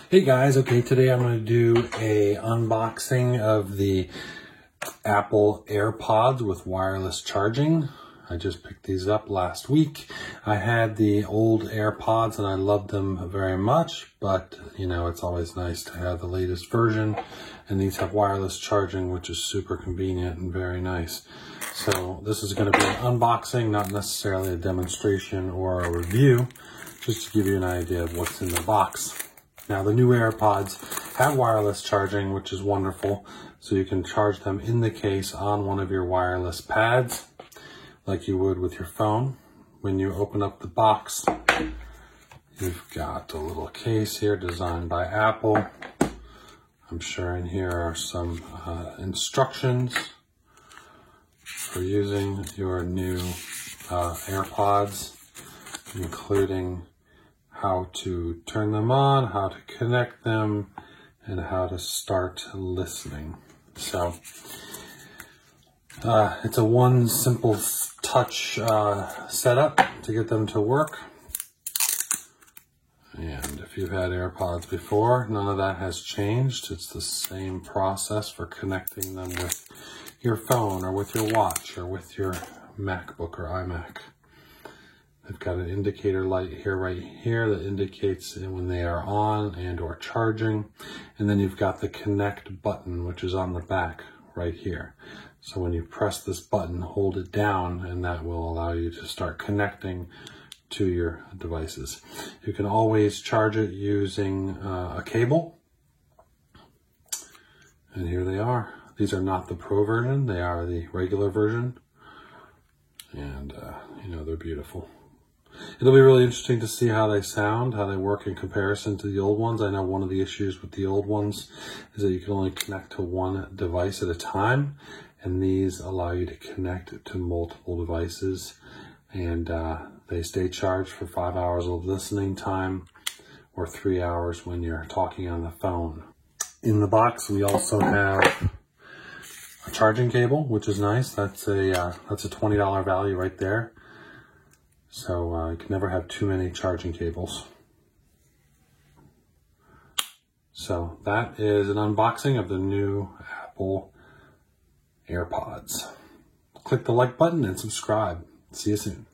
Hey guys, okay, today I'm going to do a unboxing of the Apple AirPods with wireless charging. I just picked these up last week. I had the old AirPods and I loved them very much, but you know, it's always nice to have the latest version, and these have wireless charging, which is super convenient and very nice. So this is going to be an unboxing, not necessarily a demonstration or a review, just to give you an idea of what's in the box. Now, the new AirPods have wireless charging, which is wonderful. So you can charge them in the case on one of your wireless pads, like you would with your phone. When you open up the box, you've got a little case here designed by Apple. I'm sure in here are some instructions for using your new AirPods, including how to turn them on, how to connect them, and how to start listening. So it's a one simple touch setup to get them to work. And if you've had AirPods before, none of that has changed. It's the same process for connecting them with your phone or with your watch or with your MacBook or iMac. They've got an indicator light here, right here, that indicates when they are on and or charging. And then you've got the connect button, which is on the back right here. So when you press this button, hold it down, and that will allow you to start connecting to your devices. You can always charge it using a cable. And here they are. These are not the Pro version, they are the regular version. And, you know, they're beautiful. It'll be really interesting to see how they sound, how they work in comparison to the old ones. I know one of the issues with the old ones is that you can only connect to one device at a time, and these allow you to connect to multiple devices, and they stay charged for 5 hours of listening time or 3 hours when you're talking on the phone. In the box, we also have a charging cable, which is nice. That's a $20 value right there. So you can never have too many charging cables. So that is an unboxing of the new Apple AirPods. Click the like button and subscribe. See you soon.